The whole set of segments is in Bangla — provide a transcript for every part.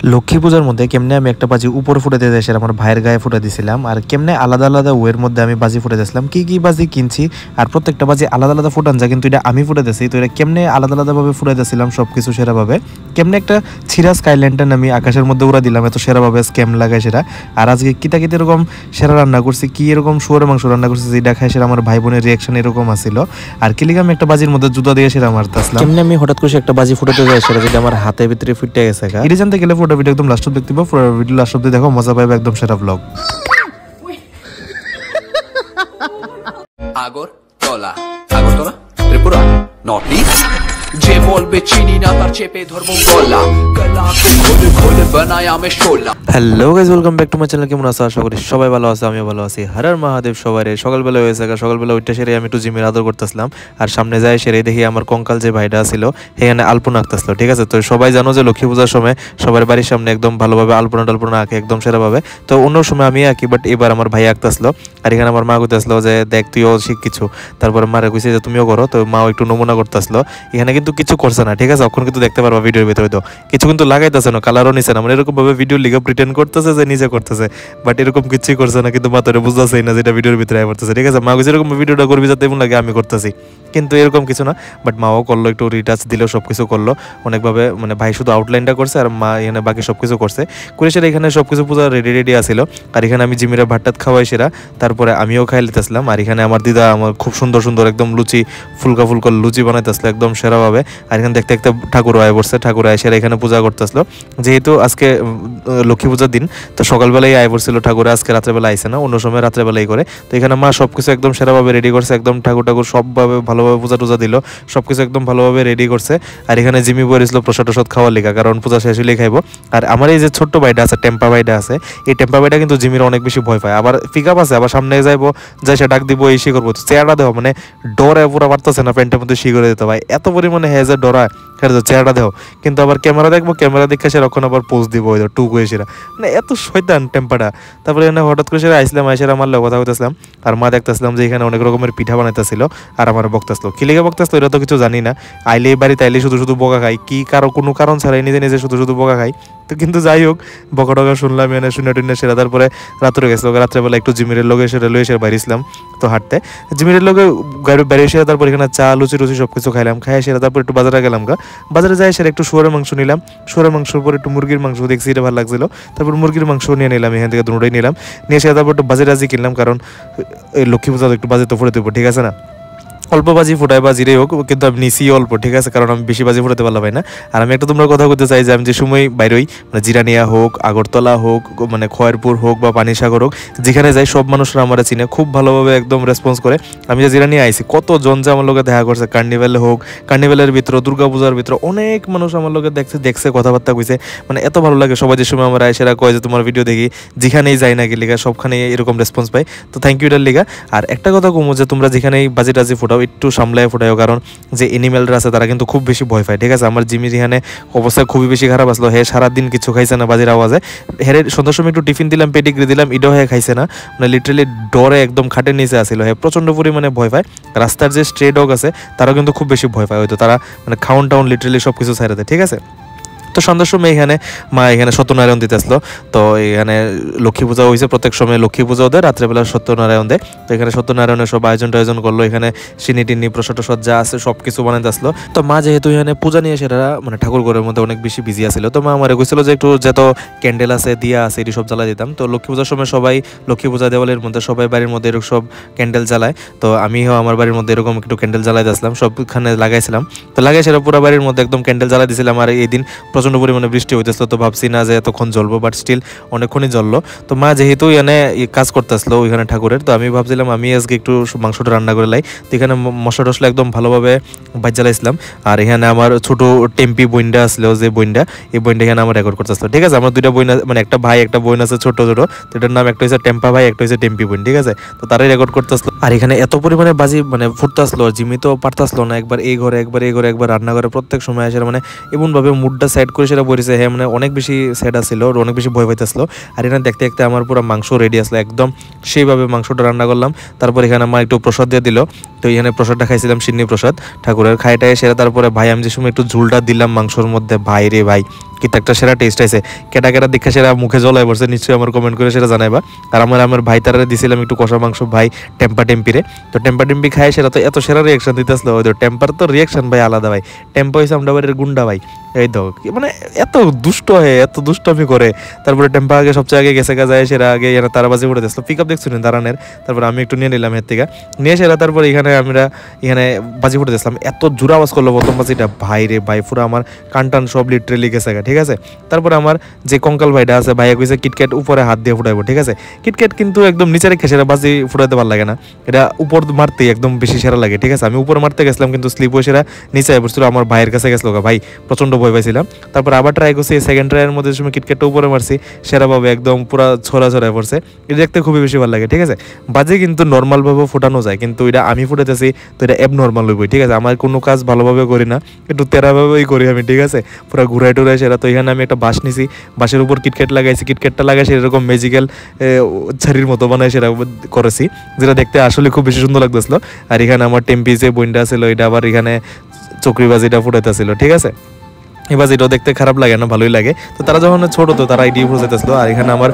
লক্ষ্মী পূজার মধ্যে কেমনে আমি একটা বাজি উপরে ফুটে দিয়ে সেটা আমার ভাইয়ের গায়ে ফুটে দিয়েছিলাম, আর কেমনে আলাদা আলাদা ওয়ের মধ্যে আমি বাজি ফুটে দিয়েছিলাম, কি বাজি কিনছি আর প্রত্যেকটা বাজি আলাদা আলাদা ফুটান যায়, কিন্তু এটা আমি ফুটে দিয়েছি। তো এটা কেমনে আলাদা আলাদাভাবে ফুটে দিয়েছিলাম সব কিছু সেরাভাবে, কেমনে একটা ছিরা স্কাইল্যান্ডটা আমি আকাশের মধ্যে উড়া দিলাম এত সেরাভাবে স্ক্যাম লাগায় সেটা। আর আজকে কিতা এরকম সেরা রান্না করছি, কি এরকম শুয়োরের মাংস রান্না করছি যেটা খাই সেটা আমার ভাই বোনের রিয়াকশন এরকম আসছিল। আর কিলিকে আমি একটা বাজির মধ্যে জুতা দিয়ে সেটা মারতেছিলাম, কেমনে আমি হঠাৎ করে একটা বাজি ফুটাতে যাই সেটা যেটা আমার হাতের ভিতরে ফুটে গেছে। এটা জানতে গেলে পুরো ভিডিও একদম লাস্ট অব্দি দেখতে, পুরো ভিডিও লাস্ট অব্দি দেখো, মজা পাবে একদম সেরা blog. Agartala Tripura north east যে বলবে চিনি না তার চেপে ধরবো গলা গলা খোলে বানায়া মে শোলা। Hello guys, welcome back to my channel. কেমন আছো? আশা করি সবাই ভালো আছে, আমিও ভালো আছি। হর হর মহাদেব সবাইরে। সকালবেলা হয়েছে, সকালবেলা উঠতে সেরে আমি একটু জিমের আদর করতেছিলাম, আর সামনে যায় সেরে দেখি আমার কঙ্কাল যে ভাইটা ছিল সেখানে আলপনা আঁকতেছিল। ঠিক আছে, তো সবাই জানো যে লক্ষ্মী পূজার সময় সবার বাড়ির সামনে একদম ভালোভাবে আলপনা টালপনা আঁকে একদম সেরাভাবে। তো অন্য সময় আমি আঁকি, বাট এবার আমার ভাই আঁকতেছিল। আর এখানে আমার মা কইতেছিল যে দেখ তুইও শিখ কিছু, তারপরে মারে কইছে যে তুমিও করো। তো মাও একটু নমুনা করতেছিল, এখানে কিন্তু কিছু করছে না। ঠিক আছে, এখন কিন্তু দেখতে পারবা ভিডিওর ভিতরে, তো কিছু কিন্তু লাগাইতেছে না, কালারও নিছে না, মানে এরকম ভাবে ভিডিও লিখে প্রিটেন্ড করতেছে যে নিজে করতেছে, বাট এরকম কিছুই করছে না। কিন্তু মাথায় বুঝতেছেই না যেটা ভিডিওর ভিতরে পড়তেছে। ঠিক আছে, মা কইছে এরকম ভিডিওটা করবি যাতে এমন লাগে আমি করতেছি, কিন্তু এরকম কিছু না। বাট মাও করলো, একটু রিটাচ দিল, সবকিছু করলো অনেকভাবে। মানে ভাই শুধু আউটলাইনটা করছে আর মা এখানে বাকি সবকিছু করছে করে সেটা। এখানে সবকিছু পূজা রেডি আসছিল। আর এখানে আমি জিমিরা ভাতটাত খাওয়াই সেরা, তারপরে আমিও খাই লিতেছিলাম। আর এখানে আমার দিদা আমার খুব সুন্দর সুন্দর একদম লুচি ফুলকা ফুলকা লুচি বানাইতেছিল একদম সেরাভাবে। আর এখানে দেখতে দেখতে ঠাকুর আয় পড়ছে, ঠাকুর আয় সেরা এখানে পূজা করতেছিল। যেহেতু আজকে লক্ষ্মী পূজার দিন, তো সকালবেলায় আয় পড়ছিল ঠাকুরে, আজকে রাত্রেবেলা আইসে না, অন্য সময় রাত্রেবেলাই করে। তো এখানে মা সবকিছু একদম সেরাভাবে রেডি করছে, একদম ঠাকুর সবভাবে ভালোভাবে পূজা টুজা দিল, সবকিছু একদম ভালোভাবে রেডি করছে। আর এখানে জিমি বলেছিল প্রসাদ টসাদ খাওয়ার লেখা, কারণ পূজা শেষ হলেই খাইবো। আর আমার এই যে ছোট্ট ভাইটা আছে, টেম্পা ভাইটা আছে, এই টেম্পা ভাইটা কিন্তু জিমির অনেক বেশি ভয় পায়। আবার পিক আপ আছে, আবার সামনে যাইবো, যাই সে ডাক দিব, এই সে করবো, চেহারাটা দেবো, মানে ডরে পুরো পারতেছে না প্যান্টের মধ্যে শি করে দিতে ভাই, এত পরিমাণে হেজে ডরায় চেহারাটা দেও। কিন্তু আবার ক্যামেরা দেখবো, ক্যামেরা দেখে সেরকম আবার পোজ দিব ওই টুক হয়ে সেরা, মানে এত শয়তান টেম্পাটা। তারপরে এখানে হঠাৎ করে সেরা আইসলাম, আইসেরা আমার কথা বলতেছিলাম। আর মা দেখতেছিলাম যে এখানে অনেক রকমের পিঠা বানাইতেছিল, আর আমার বক্তাছিল কি লেগে বক্তাছিল এটা তো কিছু জানি না। আইলে বাড়িতে আইলে শুধু বকা খাই, কি কোনো কারণ ছাড়াই নিজে নিজে শুধু বকা খাই। তো কিন্তু যাই হোক, বকা টকা শুনলাম, এনে শুনে টুনে সেরা। তারপরে রাত্রে গেছিল, রাত্রেবেলা একটু জিমিরের লোকে সেটা লয়ে সেরা বাইরেছিলাম তো হাঁটতে। জিমিরের লোকে গাড়ি বেরিয়ে সেরা, তারপর এখানে চা লুচি টুচি সবকিছু খাইলাম, খাই সেরা। তারপর একটু বাজারে গেলাম, বাজারে যাই সেটা একটু শুয়োরের মাংস নিলাম, শুয়োরের মাংসের পর একটু মুরগির মাংস দেখছি, এটা ভালো লাগছিল। তারপর মুরগির মাংস নিয়ে নিলাম, এখান থেকে দুটোই নিলাম, নিয়ে সেটা তারপর একটু বাজি কিনলাম, কারণ এই লক্ষ্মী পূজা একটু বাজে তো ফুটে দেবো। ঠিক আছে না, অল্প বাজি ফুটাই বা জিরেই হোক, কিন্তু আমি নিছি অল্প। ঠিক আছে, কারণ আমি বেশি বাজি ফুটাতে পারলাম না। আর আমি একটা তোমরা কথা বলতে চাই যে আমি যে সময় বাইরই, মানে জিরানিয়া হোক, আগরতলা হোক, মানে খয়েরপুর হোক বা পানিসাগর হোক, যেখানে যাই সব মানুষরা আমার চিনে খুব ভালোভাবে একদম রেসপন্স করে। আমি যে জিরানিয়া আইছি, কতজন যে আমার লোকে দেখা করছে, কার্নিভ্যালে হোক, কার্নিভ্যালের ভিতরে দুর্গাপূজার ভিতরে অনেক মানুষ আমার লোকে দেখছে কথাবার্তা কইছে, মানে এত ভালো লাগে। সবাই যে সময় আমার আইসেরা কয় যে তোমার ভিডিও দেখি, যেখানেই যাই নাকি লিগা সবখানে এরকম রেসপন্স পাই, তো থ্যাংক ইউ এটার লিগা। আর একটা কথা কমো যে তোমরা যেখানেই বাজি টাজি ফুটাও একটু সামলায় ফুটাও, কারণ যে এনিমেলরা আছে তারা কিন্তু খুব বেশি ভয় পায়। ঠিক আছে, আমার জিমির এখানে অবস্থা খুবই বেশি খারাপ আসলো, হে সারাদিন কিছু খাইছে না বাজির আওয়াজে। হেরে সন্ধ্যার সময় একটু টিফিন দিলাম, পেডিগ্রি দিলাম, এটাও হয়ে খাইছে না, মানে লিটারেলি ডরে একদম খাটের নিচে আসছিল। হ্যাঁ প্রচণ্ড পরিমাণে ভয় পায়। রাস্তার যে স্ট্রে ডগ আছে তারাও কিন্তু খুব বেশি ভয় পায়, হয়তো তারা মানে খাউন টাউন লিটারেলি সব কিছু ছাইড়ে দেয়। ঠিক আছে, তো সন্ধ্যার সময় এখানে মা এখানে সত্যনারায়ণ দিতে আসলো। তো এখানে লক্ষ্মী পূজা হয়েছে, প্রত্যেক সময় লক্ষ্মী পূজা ওদের রাত্রেবেলা সত্যনারায়ণ দেয়। তো এখানে সত্যনারায়ণের সব আয়োজন করলো, এখানে সিনি টিনি প্রসাদ টসাদ যা আছে সব কিছু বানাইতে আসলো। তো মা যেহেতু এখানে পূজা নিয়ে সেটা মানে ঠাকুর ঘরের মধ্যে অনেক বেশি বিজি আছিল, তো মা আমার কইছিল যে একটু যত ক্যান্ডেল আছে দিয়া আছে এটি সব জ্বালাই দিতাম। তো লক্ষ্মী পূজার সময় সবাই লক্ষ্মী পূজা দেওয়ালের মধ্যে সবাই বাড়ির মধ্যে এরকম সব ক্যান্ডেল জ্বালায়। তো আমিও আমার বাড়ির মধ্যে এরকম একটু ক্যান্ডেল জ্বালাইতে আসলাম, সবখানে লাগাইছিলাম। তো লাগাই সেটা পুরো বাড়ির মধ্যে একদম ক্যান্ডেল জ্বালাই দিয়েছিলাম। আর এই দিন প্রচণ্ড পরিমাণে বৃষ্টি হইতেছিল, তো ভাবছি না যে এতক্ষণ জ্বলবো, বাট স্টিল অনেকক্ষণই জ্বললো। তো মা যেহেতু এখানে কাজ করতে আসলো ওইখানে ঠাকুরের, তো আমি ভাবছিলাম আমি আজকে একটু মাংসটা রান্না করে লাই। তো এখানে মশলা টসলা একদম ভালোভাবে বাজ জ্বালাইছিলাম। আর এখানে আমার ছোট টেম্পি বইনটা আসলো, যে বইনটা, এই বইনটা এখানে আমার রেকর্ড করতে আসলো। ঠিক আছে, আমার দুইটা বইন, মানে একটা ভাই একটা বোন আছে ছোট ছোট, তো এটার নাম একটা হচ্ছে টেম্পা ভাই, একটা হচ্ছে টেম্পি বোন। ঠিক আছে, তো তারাই রেকর্ড করতে আসলো। আর এখানে এত পরিমাণে বাজি মানে ফুটতে আসলো, জিমি তো পারতে আসলো না, একবার এই ঘরে একবার এই ঘরে একবার রান্না করে প্রত্যেক সময় আসে, মানে এমনভাবে মুডটা সাইড করে সেটা বলেছে। হ্যাঁ মানে অনেক বেশি সেট আসছিল, অনেক বেশি ভয় পাইতেছিল। আর এখানে দেখতে দেখতে আমার পুরো মাংস রেডি আসলো, একদম সেইভাবে মাংসটা রান্না করলাম। তারপর এখানে আমার একটু প্রসাদ দিয়ে দিল, তো এখানে প্রসাদটা খাইছিলাম, সিন্নি প্রসাদ ঠাকুরের খাইটাই সেরা। তারপরে ভাই আমি যে সময় একটু ঝুলটা দিলাম মাংসর মধ্যে, ভাই রে ভাই কিন্তু একটা সেরা টেস্ট আছে। কেটা কেটা দেখা সেরা মুখে জলায় পড়ছে, নিশ্চয়ই আমার কমেন্ট করে সেটা জানাইবা। আর আমার ভাই তারা দিছিলাম একটু কষা মাংস ভাই টেম্পা টেম্পিরে। তো টেম্পা টেম্পি খায় সেটা তো এত সেরা রিয়াকশন দিতেছিল, ওই তো টেম্পার তো রিয়াকশন ভাই আলাদা ভাই। টেম্পা হয়েছে আমরা বাড়ির গুন্ডা ভাই, এই তো মানে এত দুষ্ট হয়, এত দুষ্টমি করে। তারপরে টেম্পা আগে সবচেয়ে আগে গেছে যায়, সেরা আগে এরা তারা বাজে উঠে দিচ্ছিল, পিক আপ দেখছো দাঁড়ানের। তারপর আমি একটু নিয়ে নিলাম এর থেকে, নিয়ে সেরা তারপর এখানে আমরা এখানে বাজি ফুটে দিয়েছিলাম। এত জোরে আওয়াজ করলো প্রথম বাজিটা ভাই রে ভাই, পুরো আমার কান সব লিটারেলি গেছে গা, ঠিক আছে। তারপরে আমার যে কঙ্কাল ভাইটা আছে, ভাইয়া কইছে কিটক্যাট উপরে হাত দিয়ে ফুটাইবো, ঠিক আছে। কিটক্যাট কিন্তু একদম নিচে রেখে সেরা বাজি ফুটাইতে ভালো লাগে না, এটা উপর মারতেই একদম বেশি সেরা লাগে, ঠিক আছে। আমি উপরে মারতে গেছিলাম কিন্তু স্লিপ হয়ে সেরা নিচে পড়ছিল, আমার ভাইয়ের কাছে গেছিল ভাই, প্রচন্ড ভয় পাইছিলাম। তারপর আবার ট্রাই করছি, সেকেন্ড ট্রাইয়ের মধ্যে সময় কিটক্যাটটা উপরে মারছি, সেরাভাবে একদম পুরো ছড়ায় পড়ছে। এটা দেখতে খুবই বেশি ভালো লাগে, ঠিক আছে। বাজি কিন্তু নর্মালভাবে ফোটানো যায়, কিন্তু এটা আমি ফুটাতেছি তো এটা অ্যাবনর্মাল হইবই, ঠিক আছে। আমার কোনো কাজ ভালোভাবে করি না, একটু তেরাভাবেই করি আমি, ঠিক আছে। পুরো ঘুরাই টুরাই সেরা। তো এখানে আমি একটা বাঁশ নিছি, বাঁশের উপর কিটক্যাট লাগাইছি, কিটক্যাটটা লাগাই সেরকম ম্যাজিক্যাল ছাড়ির মতো বানাই সেটা করেছি, যেটা দেখতে আসলে খুব বেশি সুন্দর লাগতেছিল। আর এখানে আমার টেম্পি যে বইনটা ছিল, এটা আবার এখানে চক্রিবাজিটা ফুটাইতেছিল, ঠিক আছে। এবার এটাও দেখতে খারাপ লাগে না, ভালোই লাগে। তো তারা যখন ছোট তো তারা আইডিয়া বুঝাইতেছিল। আর এখানে আমার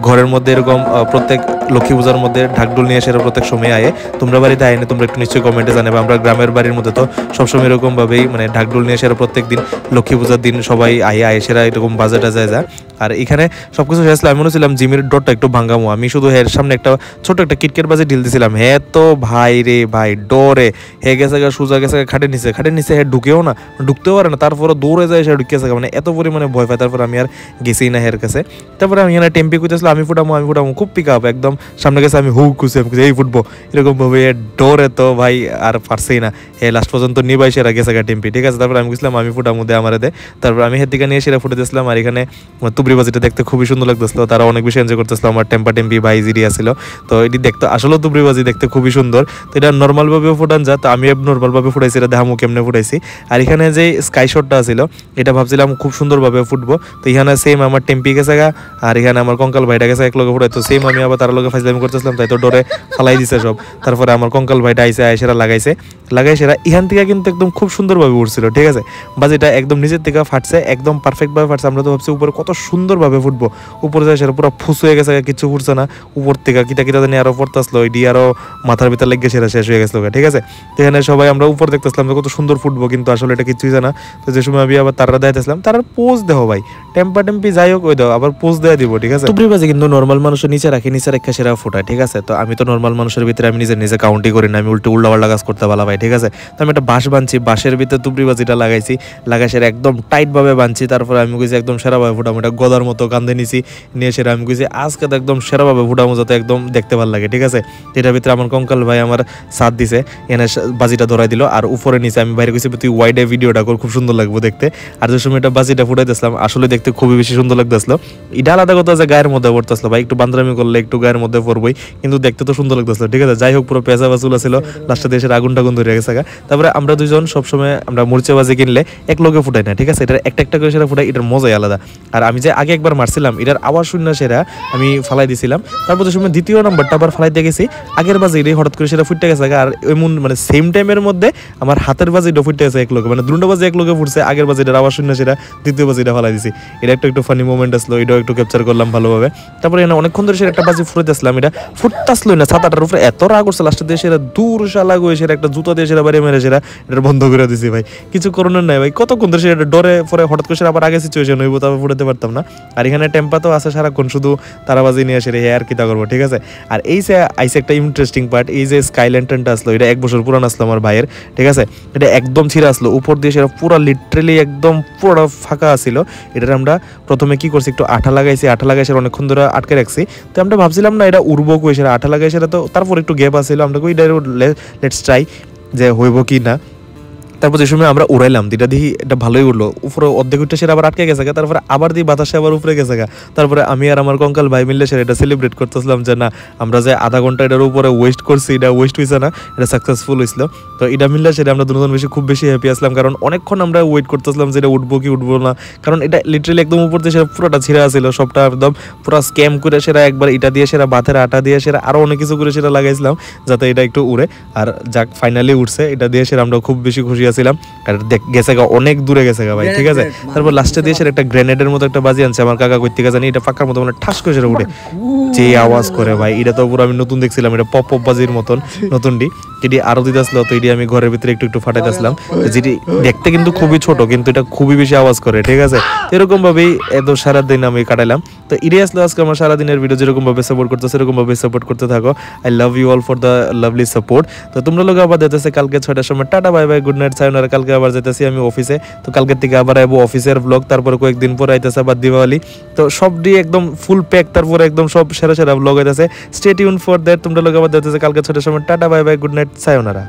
ঘরের মধ্যে এরকম প্রত্যেক লক্ষ্মী পূজার মধ্যে ঢাকডোল নিয়ে সেটা প্রত্যেক সময় আয়ে, তোমরা বাড়িতে আইনে তোমরা একটু নিশ্চয়ই কমেন্টে জানাবে। আমরা গ্রামের বাড়ির মধ্যে তো সবসময় এরকমভাবেই মানে ঢাকডোল নিয়ে সেটা প্রত্যেক দিন লক্ষ্মী পূজার দিন সবাই আয়ে সেরা এরকম বাজারটা যায়। আর এখানে সব কিছু শেষ আমি মনে ছিলাম জিমের ডোরটা একটু ভাঙ্গামো, আমি শুধু হের সামনে একটা ছোট একটা কিটকেট বাজে ঢিল দিছিলাম। হ্যাঁ তো ভাই রে ভাই ডরে হে গেছে সোজা গেছে খাটের নিচে হ্যাঁ ঢুকেও না, ঢুকতেও পারে না, তারপরে দৌড়ে যায় সে ঢুকেছে, মানে এত পরিমাণে ভয় পায়। তারপর আমি আর গেছি না হের কাছে। তারপরে আমি এখানে টেম্পি কুইতেছিল, আমি ফুটামো খুব পিক আপ একদম সামনে গেছে, আমি কুছি আমি এই ফুটবো এরকম ভাবে ডরে তো ভাই আর পারছেই না, হে লাস্ট পর্যন্ত নিবাই সেরা গেছে গা টেম্পি, ঠিক আছে। তারপর আমি গেছিলাম আমি ফুটামো দে আমার দে, তারপর আমি হের দিকে নিয়ে সেরা ফুটে দিয়েছিলাম। আর এখানে তুবরি বাজিটা দেখতে খুবই সুন্দর লাগতেছিল, তারা অনেক বেশি এনজয় করতেছিল। আমার টেম্পা টেম্পি ভাই জিরিয়া ছিল, তো এটি দেখতে আসলে তুবরি বাজি দেখতে খুবই সুন্দর। তো এটা নর্মালভাবে ফুটান যা, তো আমি নর্মালভাবে ফুটাইছি, এটা দেখামু কেমনে ফুটাইছি। আর এখানে যে স্কাই শটটা ছিল এটা ভাবছিলাম খুব সুন্দরভাবে ফুটবো, তো এখানে সেম আমার টেম্পি গেছে গা, আর এখানে আমার কঙ্কাল ভাইটা গেছে এক লগে ফুটাই, তো সেম আমি আবার তার লগে ফাইজলামি করতেছিলাম, তাই তো ডরে ফালাই দিছে সব। তারপরে আমার কঙ্কাল ভাইটা আইসেরা লাগাই সেরা এখান থেকে কিন্তু একদম খুব সুন্দরভাবে উঠছিল, ঠিক আছে। বাজিটা একদম নিচের থেকে ফাটছে, একদম পারফেক্টভাবে ফাটছে। আমরা তো ভাবছি উপরে কত সুন্দরভাবে ফুটবো, উপরে যায় সেটা পুরো ফুস হয়ে গেছে, কিছু ফুটছে না। উপর থেকে কিটা জানি আরো পড়তে আসলো, এটি আরো মাথার ভিতরে লেগে সেটা শেষ হয়ে গেছিল, ঠিক আছে। তো এখানে সবাই আমরা উপর দেখতেছিলাম কত সুন্দর ফুটবো, কিন্তু আসলে এটা কিছুই জানা। তো যে সময় আমি আবার তারা দেখাইতেছিলাম, তার পোজ দেও ভাই, টেম্পা টেম্পি যাই হোক ওই দাও আবার পোজ দেওয়া দিব, ঠিক আছে। তুবরি বাজি কিন্তু নর্মাল মানুষের নিচে রাখি, নিচে রেখে সেরা ফোটায়, ঠিক আছে। তো আমি তো নর্মাল মানুষের ভিতরে আমি নিজে কাউন্টই করি না, আমি উল্টা কাজ করতে ভালো ভাই, ঠিক আছে। তো আমি একটা বাঁশ বানছি, বাঁশের ভিতরে তুবরি বাজিটা লাগাইছি, লাগাই সেরা একদম টাইট ভাবে বানছি। তারপরে আমি কইছি একদম সেরাভাবে ফুটামো, এটা গদার মতো কান্দে নিছি, নিয়ে সেরা আমি কইছি আজকে তো একদম সেরাভাবে ফুটামো যাতে একদম দেখতে ভালো লাগে, ঠিক আছে। এটার ভিতরে আমার কঙ্কাল ভাই আমার সাথ দিছে, এনে বাজিটা ধরাই দিল। আর উপরে নিচে আমি বাইরে কইছি তুই ওয়াইডে ভিডিওটা কর, খুব সুন্দর লাগবে দেখতে। আর যে সময় এটা বাজিটা ফুটাইতেছিলাম আসলে দেখতে খুবই বেশি সুন্দর লাগতেছিল। এটা আলাদা কথা যে গায়ের মধ্যে পড়তেছিল ভাই, একটু বান্দরামি করলে একটু গায়ের মধ্যে পড়বই, কিন্তু দেখতে তো সুন্দর লাগতেছিল, ঠিক আছে। যাই হোক পুরো পেঁচা বাচুলা ছিল, লাস্টে দেশের আগুন ধরে গেছে। তারপরে আমরা দুজন সবসময় আমরা মরিচা বাজি কিনলে এক লগে ফুটাই না, ঠিক আছে। এটা একটা করে সেরা ফুটাই, এটার মজাই আলাদা। আর আমি যে আগে একবার মারছিলাম এটার আওয়াজ শূন্য সেরা আমি ফালাই দিছিলাম, তারপর যে সময় দ্বিতীয় নাম্বারটা আবার ফালাই দিয়ে গেছি, আগের বাজি হঠাৎ করে সেটা ফুটে গেছে। আর এমন মানে সেম টাইমের মধ্যে আমার হাতের বাজিটা ফুটে গেছে এক লগে, মানে দুটো বাজি এক লগে ফুটছে, আগের বাজিটার আওয়াজ শূন্য সেরা দ্বিতীয় বাজিটা ফালাই দিছি। এটা একটু ফানি মোমেন্ট আসলো, এটাও একটু ক্যাপচার করলাম ভালোভাবে। তারপরে এখানে অনেকক্ষণ ধরে সেটা একটা বাজি ফুটে আসলাম, এটা ফুটতাসলো না, ছাতাটার উপরে এত রাগ করছে, লাস্টে দিয়ে সেটা দূর শালা গিয়ে সেটা একটা জুতা দিয়ে সেটা বাড়ি মেরে সেটা এটা বন্ধ করে দিছি ভাই, কিছু করণের নাই ভাই। কতক্ষণ ধরে সেটা ডরে পরে হঠাৎ করে সেটা আবার আগে সিচুয়েশন হইব, তারপর ফুটাতে পারতাম না। আর এখানে টেম্পা তো আছে সারাক্ষণ, শুধু তারাবাজি নিয়ে আসে আর কি তা করবো, ঠিক আছে। আর এই যে আইসে একটা ইন্টারেস্টিং পার্ট, এই যে স্কাই ল্যান্টার্নটা আসলো, এটা 1 বছর পুরান আসলো আমার ভাইয়ের, ঠিক আছে। এটা একদম ছিঁড়া আসলো, উপর দিয়ে সেটা পুরো লিটারেলি একদম পুরো ফাঁকা আসছিল। এটার আমরা প্রথমে কি করছি, একটু আঠা লাগাইছি, আঠা লাগাই সেটা অনেকক্ষণ ধরে আটকে রাখছি। তো আমরা ভাবছিলাম না এটা উড়বো কই, সেটা আঠা লাগাই সেটা তো তারপর একটু গ্যাপ আসছিল, আমরা কই লেটস ট্রাই যে হইব কি না। তারপর যে সময় আমরা উড়াইলাম যেটা দেখি এটা ভালোই উঠলো, উপরে অর্ধেক উঠে সেটা আবার আটকে গেছে, তারপরে আবার দিয়ে বাতাসে আবার উপরে গেছে। তারপরে আমি আর আমার কঙ্কাল ভাই মিললে সেটা এটা সেলিব্রেট করতেছিলাম যে না আমরা যে আধা ঘন্টা এটার উপরে ওয়েস্ট করছি, এটা ওয়েস্ট হয়েছে না, এটা সাকসেসফুল হয়েছিল। তো এটা মিললে সেটা আমরা দুজন খুব বেশি হ্যাপি আসলাম, কারণ অনেকক্ষণ আমরা ওয়েট করতেছিলাম যে এটা উঠবো কি উঠবো না, কারণ এটা লিটারেলি একদম উপর দিয়ে সেটা পুরোটা ছিঁড়া ছিল, সবটা একদম পুরো স্ক্যাম করে সেটা একবার এটা দিয়ে সেটা বাথের আটা দিয়ে সেটা আরও অনেক কিছু করে সেটা লাগাইছিলাম যাতে এটা একটু উড়ে। আর যাক ফাইনালি উঠছে, এটা দিয়ে সেটা আমরা খুব বেশি খুশি গেছিলাম আর গেছে গা অনেক দূরে গেছে গা ভাই, ঠিক আছে। তারপর লাস্টে দিয়ে একটা গ্রেনেডের মতো একটা বাজি আনছে আমার কাকা, কই থেকে জানি, এটা ফাঁকার মতো মানে ঠাস করে সেটা উঠে যে আওয়াজ করে ভাই, এটা তো পুরো আমি নতুন দেখছিলাম, এটা পপ পপ বাজির মতন নতুনটি, যেটি আরো দিতে আসলো, তো এটি আমি ঘরের ভিতরে একটু একটু ফাটাইতে আসলাম, যেটি দেখতে কিন্তু খুবই ছোট কিন্তু এটা খুবই বেশি আওয়াজ করে, ঠিক আছে। এরকম ভাবেই এত সারাদিন আমি কাটাইলাম। তো এটাই আসলে আজকে আমার সারাদিনের ভিডিও, যেরকম ভাবে সাপোর্ট করতেছে সেরকম ভাবে সাপোর্ট করতে থাকো। I love you all for the lovely support. তো তোমরা লোক আবার যেতেছে কালকে 6টার সময়, tata bye bye, good night, সায়োনারা। কালকে আবার যেতেছি আমি অফিসে, তো কালকের থেকে আবার আইবো অফিসের ব্লগ, তারপরে কয়েকদিন পরে আইতেছে আবার দিওয়ালি, তো সব দিয়ে একদম ফুল প্যাক, তারপরে একদম সব সেরা সেরা ব্লগ আইতেছে। Stay tune for that. তোমরা লোক আবার যেতেছে কালকে 6টার সময়, tata bye bye, good night, সায়োনারা।